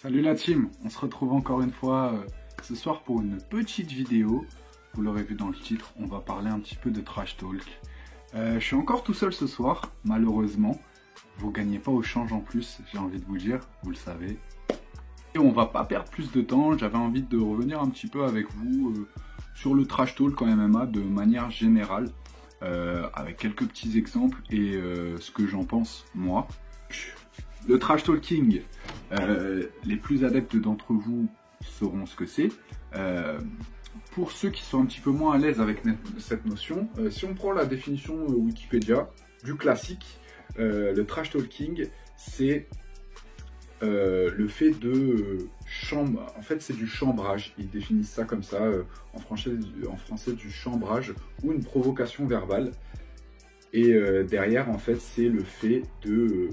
Salut la team, on se retrouve encore une fois ce soir pour une petite vidéo. Vous l'aurez vu dans le titre, on va parler un petit peu de trash talk. Je suis encore tout seul ce soir, malheureusement. Vous gagnez pas au change en plus, j'ai envie de vous dire, vous le savez. Et on va pas perdre plus de temps, j'avais envie de revenir un petit peu avec vous sur le trash talk en MMA de manière générale, avec quelques petits exemples et ce que j'en pense moi. Le trash talking, les plus adeptes d'entre vous sauront ce que c'est. Pour ceux qui sont un petit peu moins à l'aise avec cette notion, si on prend la définition Wikipédia du classique, le trash talking, c'est le fait de en fait c'est du chambrage, ils définissent ça comme ça en français du chambrage ou une provocation verbale. Et derrière en fait c'est le fait de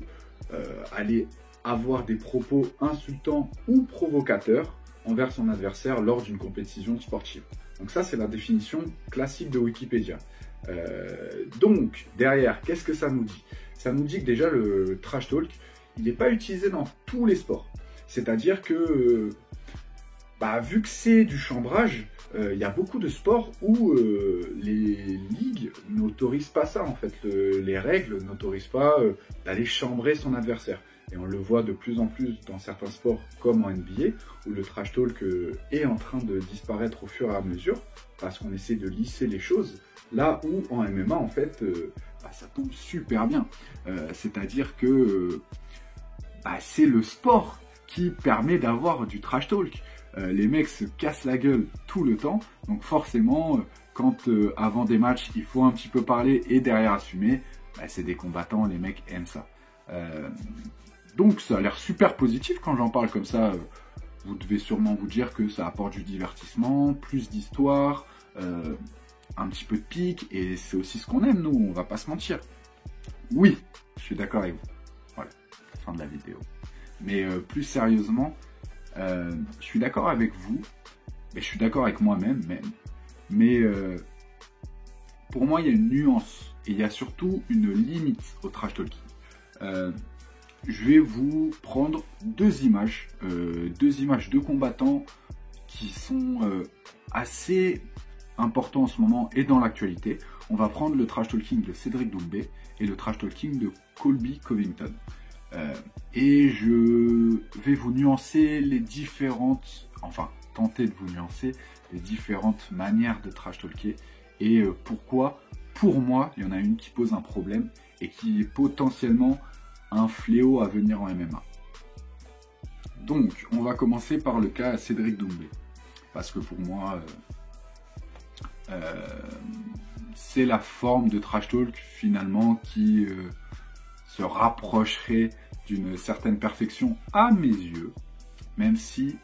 aller avoir des propos insultants ou provocateurs envers son adversaire lors d'une compétition sportive. Donc ça, c'est la définition classique de Wikipédia. Donc, derrière, qu'est-ce que ça nous dit? Ça nous dit que déjà, le trash talk, il n'est pas utilisé dans tous les sports. C'est-à-dire que, vu que c'est du chambrage, il y a beaucoup de sports où les ligues n'autorisent pas ça, en fait. Les règles n'autorisent pas d'aller chambrer son adversaire. Et on le voit de plus en plus dans certains sports comme en NBA, où le trash talk est en train de disparaître au fur et à mesure, parce qu'on essaie de lisser les choses, là où en MMA, en fait, ça tombe super bien. C'est-à-dire que c'est le sport qui permet d'avoir du trash talk. Les mecs se cassent la gueule tout le temps, donc forcément, quand avant des matchs, il faut un petit peu parler et derrière assumer, c'est des combattants, les mecs aiment ça. Donc ça a l'air super positif quand j'en parle comme ça. Vous devez sûrement vous dire que ça apporte du divertissement, plus d'histoire, un petit peu de pique, et c'est aussi ce qu'on aime, nous, on va pas se mentir. Oui, je suis d'accord avec vous. Voilà, fin de la vidéo. Mais plus sérieusement, je suis d'accord avec vous, et je suis d'accord avec moi-même même, mais pour moi, il y a une nuance, et il y a surtout une limite au trash talking. Je vais vous prendre deux images de combattants qui sont assez importants en ce moment et dans l'actualité. On va prendre le trash talking de Cédric Doumbé et le trash talking de Colby Covington. Et je vais vous nuancer tenter de vous nuancer les différentes manières de trash talker et pourquoi, pour moi, il y en a une qui pose un problème et qui est potentiellement un fléau à venir en MMA. Donc, on va commencer par le cas Cédric Doumbé. Parce que pour moi, c'est la forme de trash talk finalement qui se rapprocherait d'une certaine perfection à mes yeux. Même si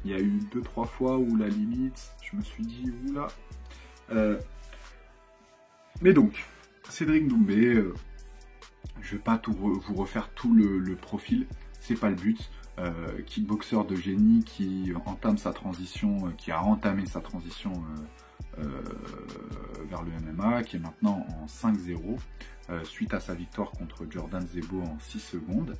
il y a eu 2-3 fois où la limite, je me suis dit, oula. Mais donc, Cédric Doumbé, je vais pas vous refaire tout le profil, c'est pas le but. Kickboxer de génie qui entame sa transition, qui a entamé sa transition vers le MMA, qui est maintenant en 5-0 suite à sa victoire contre Jordan Zebo en 6 secondes.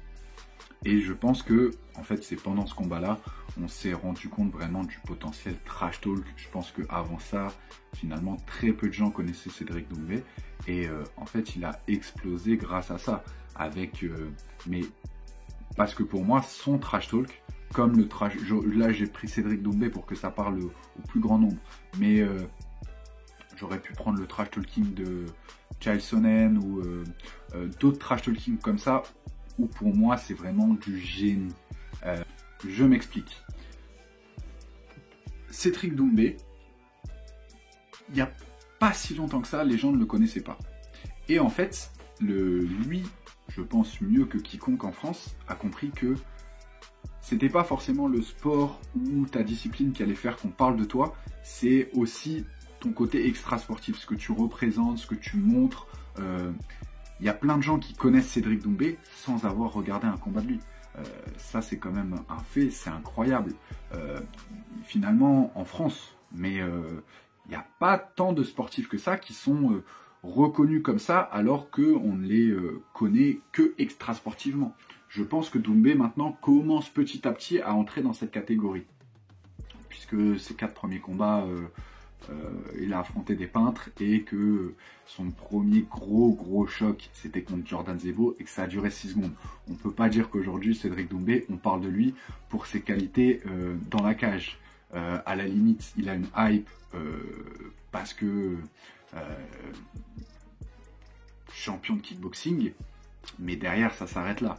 Et je pense que, en fait, c'est pendant ce combat-là, on s'est rendu compte vraiment du potentiel trash talk. Je pense qu'avant ça, finalement, très peu de gens connaissaient Cédric Doumbé. Et en fait, il a explosé grâce à ça. Parce que pour moi, son trash talk, comme le trash... Là, j'ai pris Cédric Doumbé pour que ça parle au plus grand nombre. Mais j'aurais pu prendre le trash talking de Chael Sonnen ou d'autres trash talking comme ça, où pour moi c'est vraiment du génie. Je m'explique. Cédric Doumbé, il n'y a pas si longtemps que ça, les gens ne le connaissaient pas. Et en fait, lui, je pense mieux que quiconque en France, a compris que c'était pas forcément le sport ou ta discipline qui allait faire qu'on parle de toi, c'est aussi ton côté extra-sportif, ce que tu représentes, ce que tu montres. Il y a plein de gens qui connaissent Cédric Doumbé sans avoir regardé un combat de lui. Ça, c'est quand même un fait, c'est incroyable. Finalement, en France, mais il n'y a pas tant de sportifs que ça qui sont reconnus comme ça, alors qu'on ne les connaît que extra-sportivement. je pense que Doumbé maintenant commence petit à petit à entrer dans cette catégorie. Puisque ses 4 premiers combats, il a affronté des peintres et que son premier gros choc, c'était contre Jordan Zebo et que ça a duré 6 secondes. On ne peut pas dire qu'aujourd'hui, Cédric Doumbé, on parle de lui pour ses qualités dans la cage. À la limite, il a une hype parce que champion de kickboxing, mais derrière, ça s'arrête là.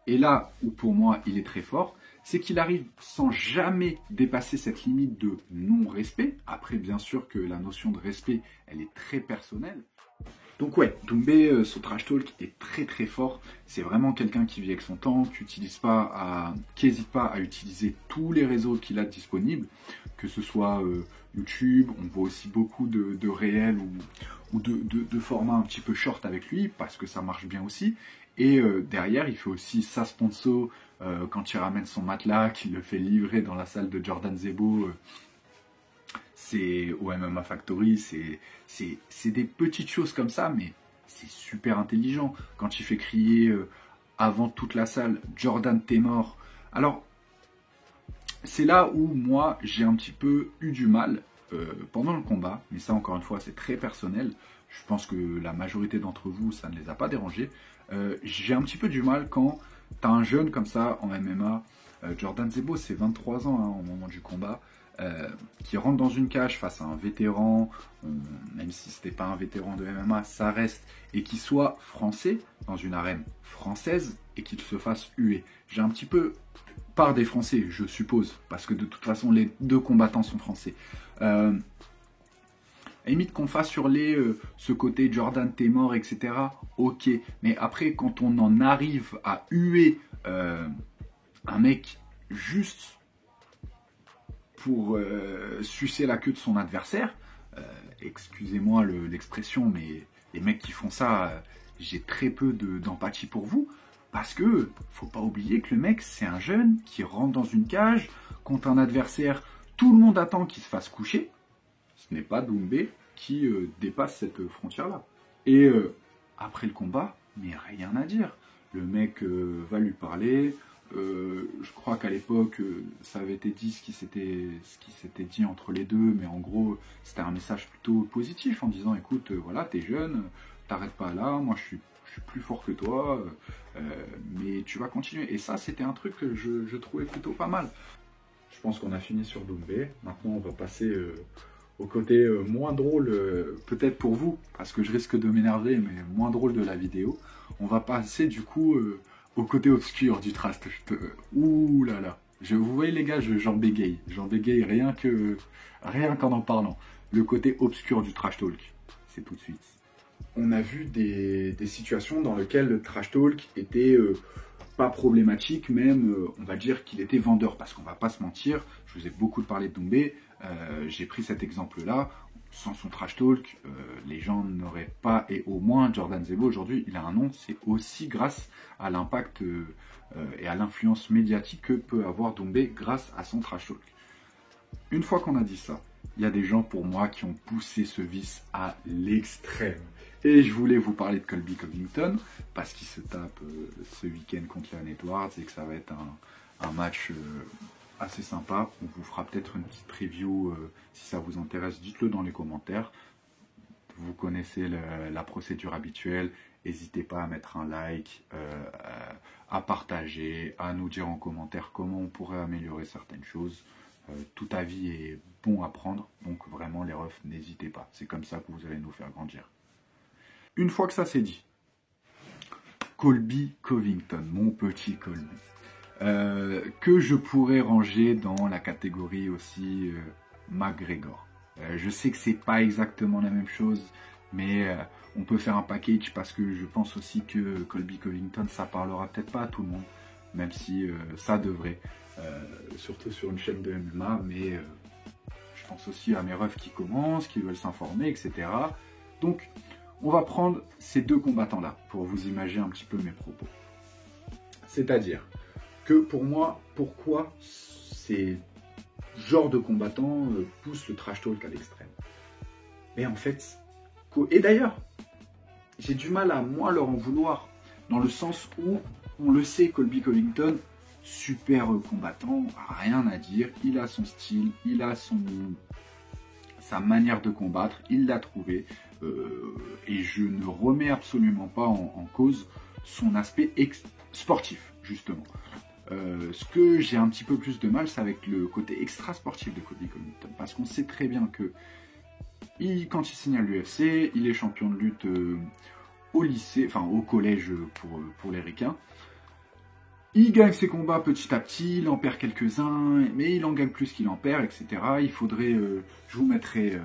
Et là où pour moi, il est très fort, c'est qu'il arrive sans jamais dépasser cette limite de non-respect. Après, bien sûr que la notion de respect, elle est très personnelle. Donc ouais, Doumbé, son trash talk est très fort. C'est vraiment quelqu'un qui vit avec son temps, qui n'hésite pas à utiliser tous les réseaux qu'il a disponibles, que ce soit YouTube, on voit aussi beaucoup de réels ou de formats un petit peu short avec lui, parce que ça marche bien aussi. Et derrière, il fait aussi sa sponsor quand il ramène son matelas, qu'il le fait livrer dans la salle de Jordan Zebo. C'est au MMA Factory, c'est des petites choses comme ça, mais c'est super intelligent. Quand il fait crier avant toute la salle, Jordan, t'es mort. Alors, c'est là où moi, j'ai un petit peu eu du mal pendant le combat, mais ça, encore une fois, c'est très personnel. Je pense que la majorité d'entre vous, ça ne les a pas dérangés. J'ai un petit peu du mal quand tu as un jeune comme ça en MMA. Jordan Zebo, c'est 23 ans hein, au moment du combat. Qui rentre dans une cage face à un vétéran, même si c'était pas un vétéran de MMA, ça reste, et qui soit français dans une arène française et qu'il se fasse huer. J'ai un petit peu par des Français, je suppose, parce que de toute façon les deux combattants sont français. À limite qu'on fasse sur ce côté Jordan t'es mort, etc. Ok, mais après quand on en arrive à huer un mec juste pour sucer la queue de son adversaire, excusez-moi l'expression, mais les mecs qui font ça, j'ai très peu d'empathie pour vous, parce que faut pas oublier que le mec, c'est un jeune qui rentre dans une cage contre un adversaire, tout le monde attend qu'il se fasse coucher, ce n'est pas Doumbé qui dépasse cette frontière-là. Et après le combat, mais rien à dire. Le mec va lui parler. Je crois qu'à l'époque, ça avait été dit ce qui s'était dit entre les deux, mais en gros, c'était un message plutôt positif en disant, écoute, voilà, t'es jeune, t'arrêtes pas là, moi je suis plus fort que toi, mais tu vas continuer. Et ça, c'était un truc que je trouvais plutôt pas mal. Je pense qu'on a fini sur Doumbé. Maintenant, on va passer au côté moins drôle, peut-être pour vous, parce que je risque de m'énerver, mais moins drôle de la vidéo. On va passer du coup au côté obscur du trash. Ouh là là. Vous voyez les gars, j'en bégaye. J'en bégaye rien qu'en en parlant. Le côté obscur du trash talk. C'est tout de suite. On a vu des situations dans lesquelles le trash talk était pas problématique, même on va dire qu'il était vendeur. Parce qu'on va pas se mentir, je vous ai beaucoup parlé de Doumbé. J'ai pris cet exemple-là. Sans son trash talk, les gens n'auraient pas, et au moins Jordan Zebo aujourd'hui, il a un nom, c'est aussi grâce à l'impact et à l'influence médiatique que peut avoir Doumbé grâce à son trash talk. Une fois qu'on a dit ça, il y a des gens pour moi qui ont poussé ce vice à l'extrême. Et je voulais vous parler de Colby Covington, parce qu'il se tape ce week-end contre Leon Edwards et que ça va être un match assez sympa. On vous fera peut-être une petite preview si ça vous intéresse, dites-le dans les commentaires. Vous connaissez la procédure habituelle, n'hésitez pas à mettre un like, à partager, à nous dire en commentaire comment on pourrait améliorer certaines choses. Tout avis est bon à prendre, donc vraiment les refs, n'hésitez pas, c'est comme ça que vous allez nous faire grandir. Une fois que ça c'est dit, Colby Covington, mon petit Colby. Que je pourrais ranger dans la catégorie aussi McGregor. Je sais que c'est pas exactement la même chose, mais on peut faire un package parce que je pense aussi que Colby Covington, ça parlera peut-être pas à tout le monde, même si ça devrait, surtout sur une chaîne de MMA, mais je pense aussi à mes refs qui commencent, qui veulent s'informer, etc. Donc, on va prendre ces deux combattants-là pour vous imaginer un petit peu mes propos. C'est-à-dire que pour moi, pourquoi ces genres de combattants poussent le trash talk à l'extrême. Mais en fait, et d'ailleurs, j'ai du mal à moi leur en vouloir, dans le sens où on le sait, Colby Covington, super combattant, rien à dire, il a son style, il a sa manière de combattre, il l'a trouvé, et je ne remets absolument pas en cause son aspect sportif, justement. Ce que j'ai un petit peu plus de mal, c'est avec le côté extra-sportif de Colby Covington, parce qu'on sait très bien que quand il signe à l'UFC, il est champion de lutte au lycée, enfin au collège pour les ricains. Il gagne ses combats petit à petit, il en perd quelques-uns, mais il en gagne plus qu'il en perd, etc. Il faudrait, je vous mettrai,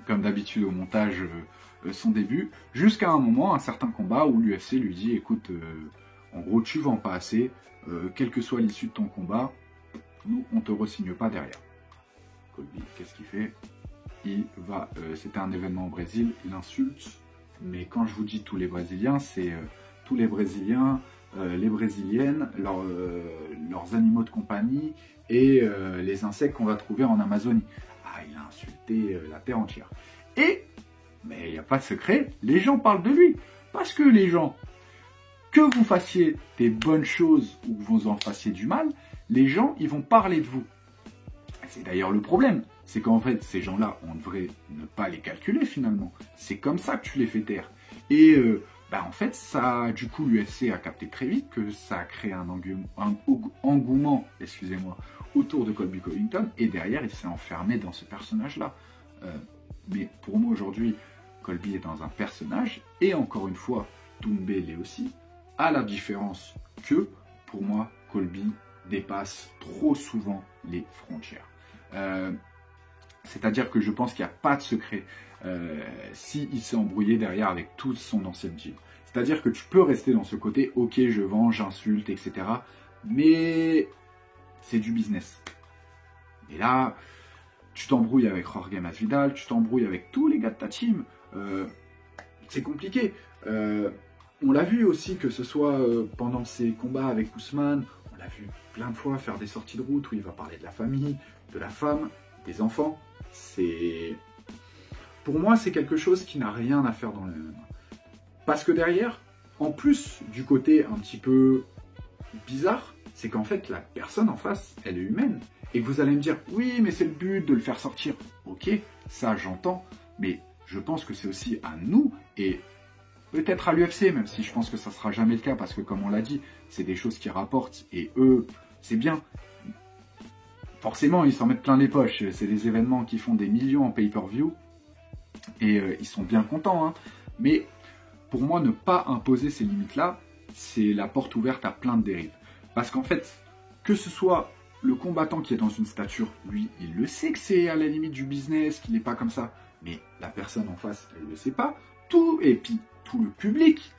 comme d'habitude au montage, son début, jusqu'à un moment, un certain combat où l'UFC lui dit, écoute, en gros, tu vends pas assez, quelle que soit l'issue de ton combat, nous, on te re-signe pas derrière. Colby, qu'est-ce qu'il fait? Il va, c'était un événement au Brésil, il insulte, mais quand je vous dis tous les Brésiliens, c'est tous les Brésiliens, les Brésiliennes, leurs animaux de compagnie et les insectes qu'on va trouver en Amazonie. Ah, il a insulté la terre entière. Mais il n'y a pas de secret, les gens parlent de lui. Parce que les gens, que vous fassiez des bonnes choses ou que vous en fassiez du mal, les gens, ils vont parler de vous. C'est d'ailleurs le problème. C'est qu'en fait, ces gens-là, on devrait ne pas les calculer finalement. C'est comme ça que tu les fais taire. Et en fait, ça, du coup, l'UFC a capté très vite que ça a créé un engouement, excusez-moi, autour de Colby Covington. Et derrière, il s'est enfermé dans ce personnage-là. Mais pour moi, aujourd'hui, Colby est dans un personnage. Et encore une fois, Doumbé l'est aussi. À la différence que, pour moi, Colby dépasse trop souvent les frontières. C'est-à-dire que je pense qu'il n'y a pas de secret s'il s'est embrouillé derrière avec tout son ancien team. C'est-à-dire que tu peux rester dans ce côté, ok, je vends, j'insulte, etc. Mais c'est du business. Et là, tu t'embrouilles avec Jorge Masvidal, tu t'embrouilles avec tous les gars de ta team. C'est compliqué. On l'a vu aussi, que ce soit pendant ses combats avec Ousmane, on l'a vu plein de fois faire des sorties de route où il va parler de la famille, de la femme, des enfants. Pour moi, c'est quelque chose qui n'a rien à faire dans le MMA. Parce que derrière, en plus du côté un petit peu bizarre, c'est qu'en fait, la personne en face, elle est humaine. Et que vous allez me dire, oui, mais c'est le but de le faire sortir. Ok, ça j'entends, mais je pense que c'est aussi à nous, et peut-être à l'UFC, même si je pense que ça sera jamais le cas, parce que comme on l'a dit, c'est des choses qui rapportent, et eux, c'est bien. Forcément, ils s'en mettent plein les poches. C'est des événements qui font des millions en pay-per-view. Et ils sont bien contents. Hein. Mais pour moi, ne pas imposer ces limites-là, c'est la porte ouverte à plein de dérives. Parce qu'en fait, que ce soit le combattant qui est dans une stature, lui, il le sait que c'est à la limite du business, qu'il n'est pas comme ça. Mais la personne en face, elle ne le sait pas. Et puis, tout le public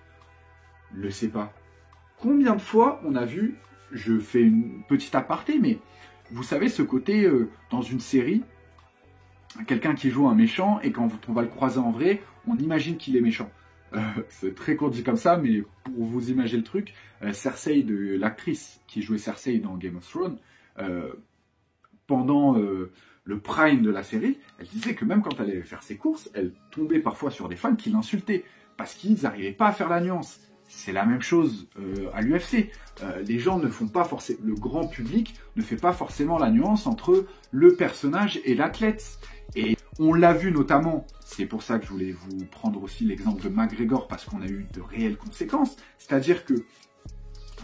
ne le sait pas. Combien de fois on a vu, je fais une petite aparté, mais vous savez, ce côté, dans une série, quelqu'un qui joue un méchant, et quand on va le croiser en vrai, on imagine qu'il est méchant. C'est très court dit comme ça, mais pour vous imaginer le truc, Cersei, l'actrice qui jouait Cersei dans Game of Thrones, pendant le prime de la série, elle disait que même quand elle allait faire ses courses, elle tombait parfois sur des fans qui l'insultaient, parce qu'ils n'arrivaient pas à faire la nuance. C'est la même chose à l'UFC. Les gens ne font pas forcément, le grand public ne fait pas forcément la nuance entre le personnage et l'athlète. Et on l'a vu notamment, c'est pour ça que je voulais vous prendre aussi l'exemple de McGregor, parce qu'on a eu de réelles conséquences. C'est-à-dire que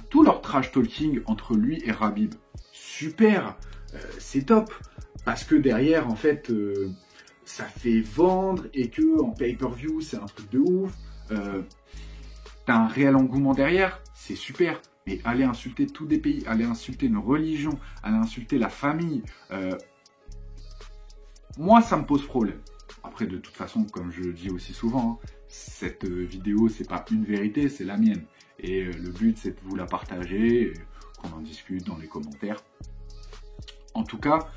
tout leur trash talking entre lui et Khabib, super, c'est top. Parce que derrière, en fait, ça fait vendre, et que en pay-per-view, c'est un truc de ouf. T'as un réel engouement derrière, c'est super. Mais aller insulter tous des pays, aller insulter une religion, aller insulter la famille, moi, ça me pose problème. Après, de toute façon, comme je le dis aussi souvent, hein, cette vidéo, c'est pas une vérité, c'est la mienne. Et le but, c'est de vous la partager, qu'on en discute dans les commentaires. En tout cas,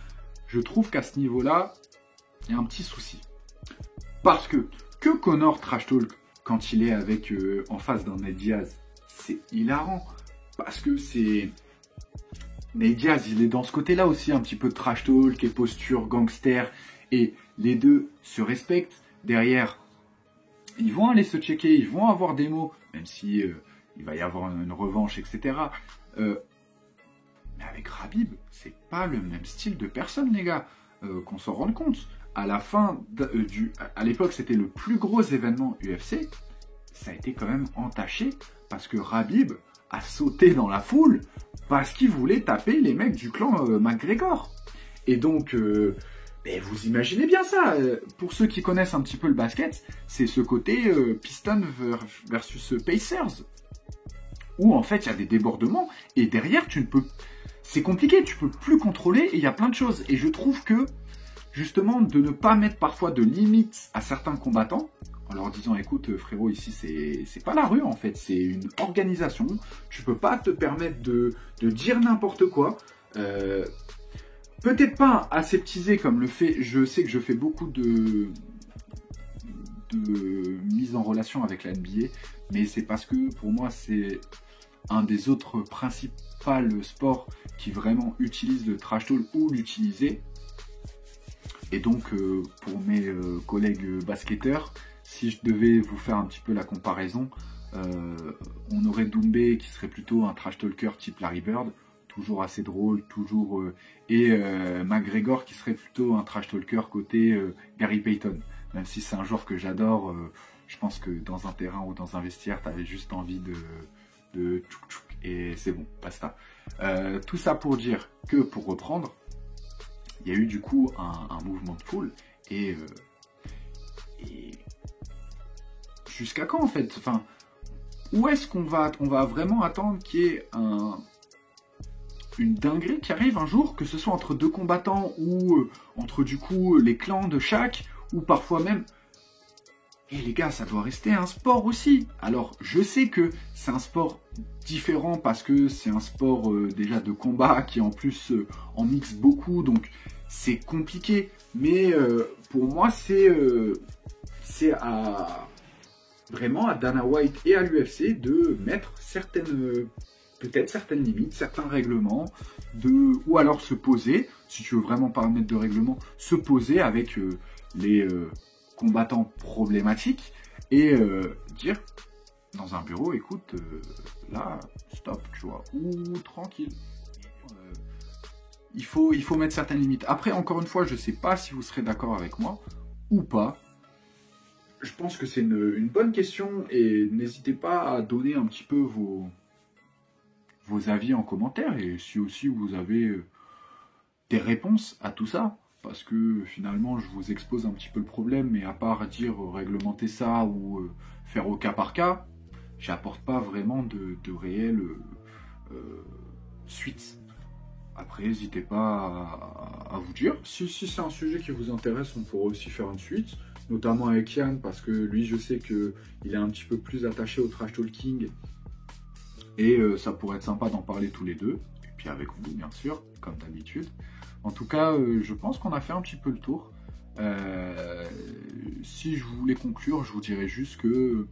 je trouve qu'à ce niveau-là, il y a un petit souci. Parce que Conor trash talk quand il est avec en face d'un Nate Diaz, c'est hilarant. Parce que c'est... Nate Diaz, il est dans ce côté-là aussi, un petit peu de trash talk et posture gangster. Et les deux se respectent. Derrière, ils vont aller se checker, ils vont avoir des mots, même si il va y avoir une revanche, etc. Mais avec Khabib, c'est pas le même style de personne, les gars, qu'on s'en rende compte. À la fin, à l'époque, c'était le plus gros événement UFC, ça a été quand même entaché, parce que Khabib a sauté dans la foule, parce qu'il voulait taper les mecs du clan McGregor. Et donc, vous imaginez bien ça. Pour ceux qui connaissent un petit peu le basket, c'est ce côté Pistons versus Pacers, où en fait, il y a des débordements, et derrière, tu ne peux... C'est compliqué, tu peux plus contrôler, et il y a plein de choses. Et je trouve que, justement, de ne pas mettre parfois de limites à certains combattants, en leur disant, écoute, frérot, ici, c'est pas la rue, en fait, c'est une organisation, tu peux pas te permettre de dire n'importe quoi. Peut-être pas aseptisé comme le fait, je sais que je fais beaucoup de mise en relation avec la NBA, mais c'est parce que, pour moi, c'est un des autres principaux sports qui vraiment utilise le trash talk ou l'utiliser. Et donc, pour mes collègues basketteurs, si je devais vous faire un petit peu la comparaison, on aurait Doumbé qui serait plutôt un trash talker type Larry Bird, toujours assez drôle, toujours... et McGregor qui serait plutôt un trash talker côté Gary Payton. Même si c'est un joueur que j'adore, je pense que dans un terrain ou dans un vestiaire, tu avais juste envie de tchouk tchouk et c'est bon, basta. Tout ça pour dire que, pour reprendre, il y a eu du coup un mouvement de foule et jusqu'à quand en fait, enfin, où est-ce qu'on va vraiment attendre qu'il y ait une dinguerie qui arrive un jour, que ce soit entre deux combattants ou entre du coup les clans de chaque, ou parfois même... Et les gars, ça doit rester un sport aussi. Alors, je sais que c'est un sport différent parce que c'est un sport déjà de combat qui en plus en mixe beaucoup, donc c'est compliqué. Mais pour moi, c'est vraiment à Dana White et à l'UFC de mettre peut-être certaines limites, certains règlements, ou alors se poser, si tu veux vraiment pas mettre de règlement, se poser avec les combattants problématiques et dire dans un bureau, écoute, là, stop, tu vois, ou tranquille. Il faut mettre certaines limites. Après, encore une fois, je sais pas si vous serez d'accord avec moi ou pas. Je pense que c'est une bonne question et n'hésitez pas à donner un petit peu vos avis en commentaire et si aussi vous avez des réponses à tout ça. Parce que finalement, je vous expose un petit peu le problème, mais à part dire réglementer ça ou faire au cas par cas, j'apporte pas vraiment de réelles suites. Après, n'hésitez pas à vous dire. Si c'est un sujet qui vous intéresse, on pourra aussi faire une suite, notamment avec Yann, parce que lui, je sais qu'il est un petit peu plus attaché au trash talking, et ça pourrait être sympa d'en parler tous les deux, et puis avec vous, bien sûr, comme d'habitude. En tout cas, je pense qu'on a fait un petit peu le tour. Si je voulais conclure, je vous dirais juste que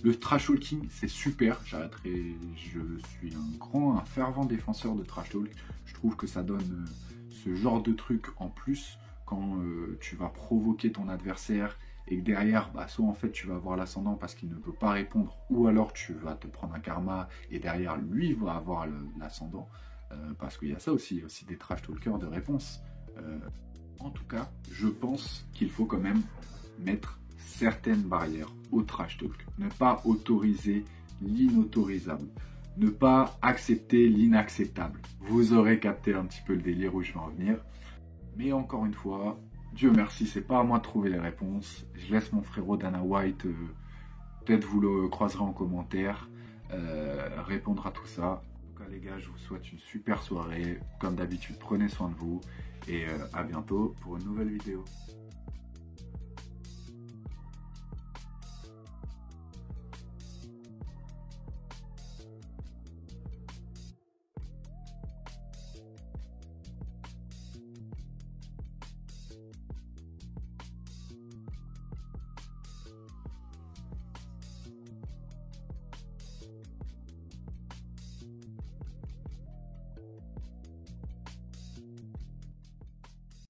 le trash talking, c'est super. Je suis un fervent défenseur de trash talk. Je trouve que ça donne ce genre de truc en plus quand tu vas provoquer ton adversaire et que derrière, soit en fait tu vas avoir l'ascendant parce qu'il ne peut pas répondre, ou alors tu vas te prendre un karma et derrière lui va avoir l'ascendant. Parce qu'il y a ça aussi, il y a aussi des trash talkers de réponse. En tout cas, je pense qu'il faut quand même mettre certaines barrières au trash talk. Ne pas autoriser l'inautorisable. Ne pas accepter l'inacceptable. Vous aurez capté un petit peu le délire où je vais en venir. Mais encore une fois, Dieu merci, c'est pas à moi de trouver les réponses. Je laisse mon frérot Dana White, peut-être vous le croiserez en commentaire, répondre à tout ça. Les gars, je vous souhaite une super soirée. Comme d'habitude, prenez soin de vous et à bientôt pour une nouvelle vidéo.